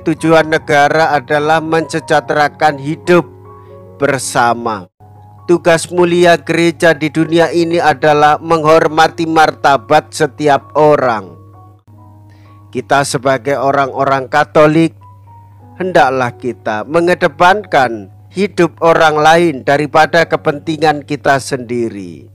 tujuan negara adalah mensejahterakan hidup bersama. Tugas mulia gereja di dunia ini adalah menghormati martabat setiap orang. Kita sebagai orang-orang Katolik, hendaklah kita mengedepankan hidup orang lain daripada kepentingan kita sendiri.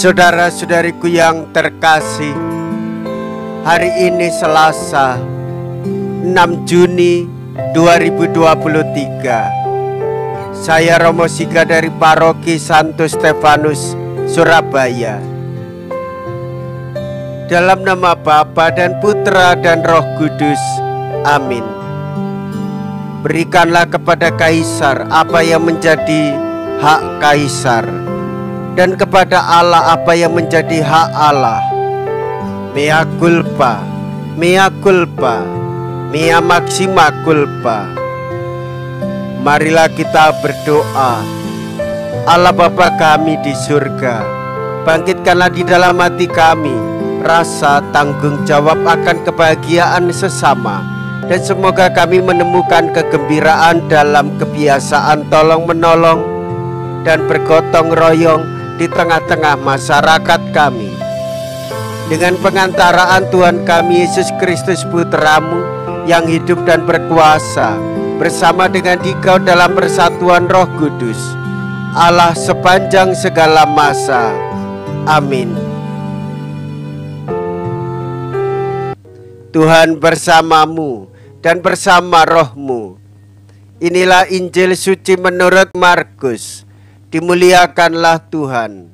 Saudara-saudariku yang terkasih, hari ini Selasa 6 Juni 2023. Saya Romo Siga dari Paroki Santo Stefanus, Surabaya. Dalam nama Bapa dan Putra dan Roh Kudus. Amin. Berikanlah kepada Kaisar apa yang menjadi hak Kaisar, dan kepada Allah apa yang menjadi hak Allah. Mea culpa, mea culpa, mea maxima culpa. Marilah kita berdoa. Allah Bapa kami di surga, bangkitkanlah di dalam hati kami rasa tanggung jawab akan kebahagiaan sesama, dan semoga kami menemukan kegembiraan dalam kebiasaan tolong menolong dan bergotong royong di tengah-tengah masyarakat kami. Dengan pengantaraan Tuhan kami Yesus Kristus Putra-Mu yang hidup dan berkuasa bersama dengan Dikau dalam persatuan Roh Kudus, Allah sepanjang segala masa. Amin. Tuhan bersamamu dan bersama rohmu. Inilah Injil suci menurut Markus. Dimuliakanlah Tuhan.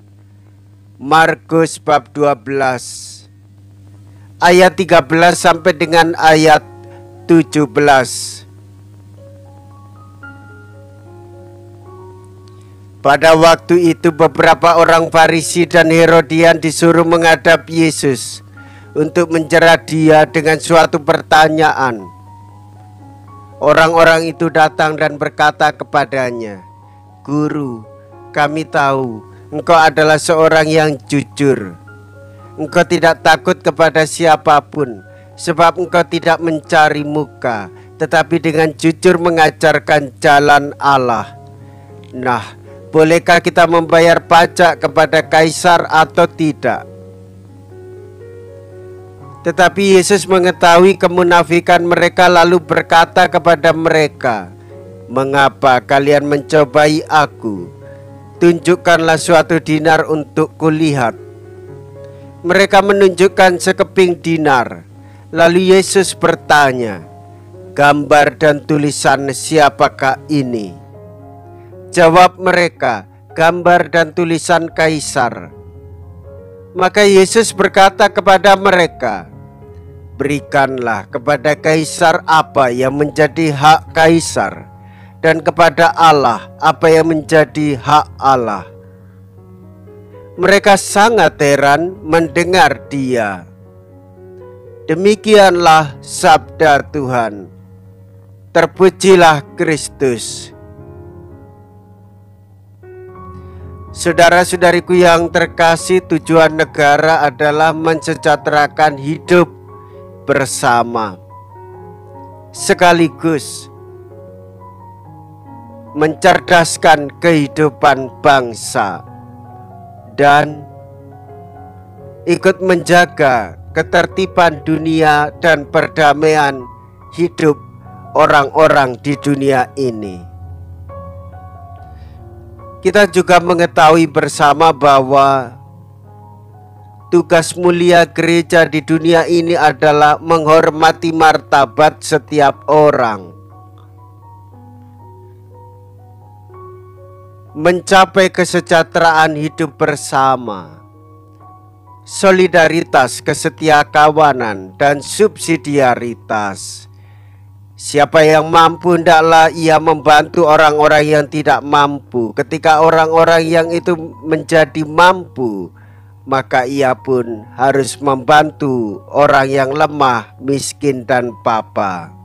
Markus bab 12 ayat 13 sampai dengan ayat 17. Pada waktu itu beberapa orang Farisi dan Herodian disuruh menghadap Yesus untuk menjerat Dia dengan suatu pertanyaan. Orang-orang itu datang dan berkata kepadanya, "Guru, kami tahu Engkau adalah seorang yang jujur. Engkau tidak takut kepada siapapun, sebab Engkau tidak mencari muka, tetapi dengan jujur mengajarkan jalan Allah. Nah, bolehkah kita membayar pajak kepada Kaisar atau tidak?" Tetapi Yesus mengetahui kemunafikan mereka, lalu berkata kepada mereka, "Mengapa kalian mencobai aku? Tunjukkanlah suatu dinar untuk kulihat." Mereka menunjukkan sekeping dinar. Lalu Yesus bertanya, "Gambar dan tulisan siapakah ini?" Jawab mereka, "Gambar dan tulisan Kaisar." Maka Yesus berkata kepada mereka, "Berikanlah kepada Kaisar apa yang menjadi hak Kaisar, dan kepada Allah apa yang menjadi hak Allah." Mereka sangat heran mendengar Dia. Demikianlah sabda Tuhan. Terpujilah Kristus. Saudara-saudariku yang terkasih, tujuan negara adalah mensejahterakan hidup bersama, sekaligus mencerdaskan kehidupan bangsa dan ikut menjaga ketertiban dunia dan perdamaian hidup orang-orang di dunia ini. Kita juga mengetahui bersama bahwa tugas mulia gereja di dunia ini adalah menghormati martabat setiap orang, mencapai kesejahteraan hidup bersama, solidaritas, kesetiakawanan, dan subsidiaritas. Siapa yang mampu, hendaklah ia membantu orang-orang yang tidak mampu. Ketika orang-orang yang itu menjadi mampu, maka ia pun harus membantu orang yang lemah, miskin, dan papa.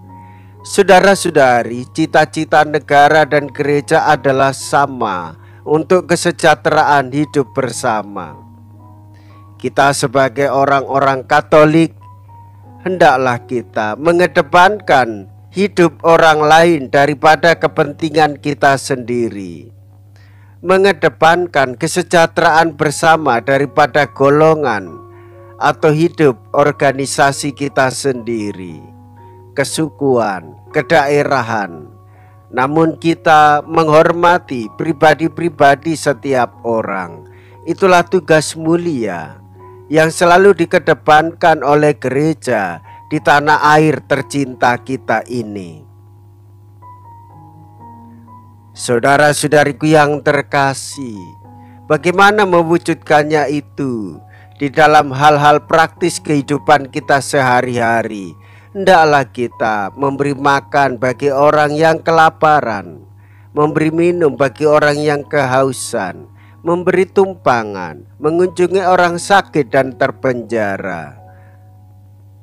Saudara-saudari, cita-cita negara dan gereja adalah sama, untuk kesejahteraan hidup bersama. Kita sebagai orang-orang Katolik, hendaklah kita mengedepankan hidup orang lain daripada kepentingan kita sendiri, mengedepankan kesejahteraan bersama daripada golongan atau hidup organisasi kita sendiri, kesukuan, kedaerahan. Namun kita menghormati pribadi-pribadi setiap orang. Itulah tugas mulia yang selalu dikedepankan oleh gereja di tanah air tercinta kita ini. Saudara-saudariku yang terkasih, bagaimana mewujudkannya itu di dalam hal-hal praktis kehidupan kita sehari-hari? Hendaklah kita memberi makan bagi orang yang kelaparan, memberi minum bagi orang yang kehausan, memberi tumpangan, mengunjungi orang sakit dan terpenjara,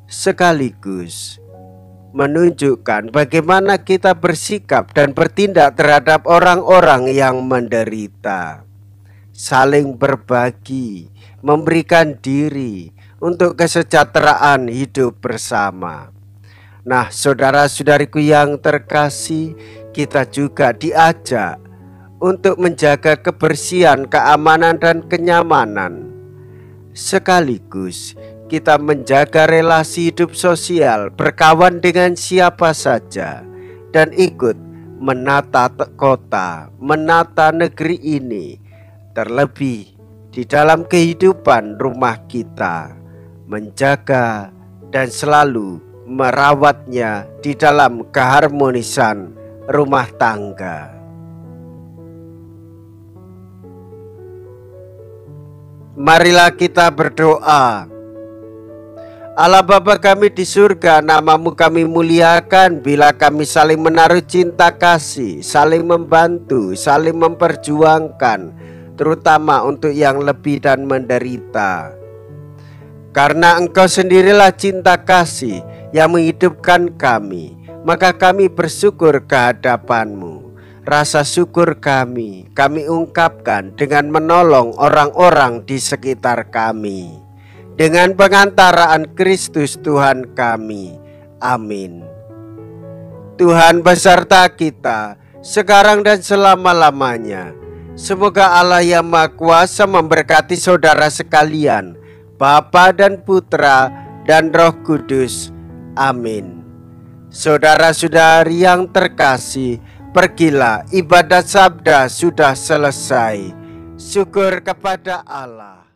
sekaligus menunjukkan bagaimana kita bersikap dan bertindak terhadap orang-orang yang menderita, saling berbagi, memberikan diri untuk kesejahteraan hidup bersama. Nah, saudara-saudariku yang terkasih, kita juga diajak untuk menjaga kebersihan, keamanan, dan kenyamanan. Sekaligus kita menjaga relasi hidup sosial, berkawan dengan siapa saja, dan ikut menata kota, menata negeri ini, terlebih di dalam kehidupan rumah kita, menjaga dan selalu merawatnya di dalam keharmonisan rumah tangga. Marilah kita berdoa. Allah Bapa kami di surga, nama-Mu kami muliakan bila kami saling menaruh cinta kasih, saling membantu, saling memperjuangkan, terutama untuk yang lebih dan menderita. Karena Engkau sendirilah cinta kasih yang menghidupkan kami, maka kami bersyukur kehadapan-Mu. Rasa syukur kami ungkapkan dengan menolong orang-orang di sekitar kami, dengan pengantaraan Kristus Tuhan kami. Amin. Tuhan beserta kita sekarang dan selama-lamanya. Semoga Allah yang Maha Kuasa memberkati saudara sekalian, Bapa dan Putra dan Roh Kudus. Amin. Saudara-saudari yang terkasih, pergilah, ibadat sabda sudah selesai. Syukur kepada Allah.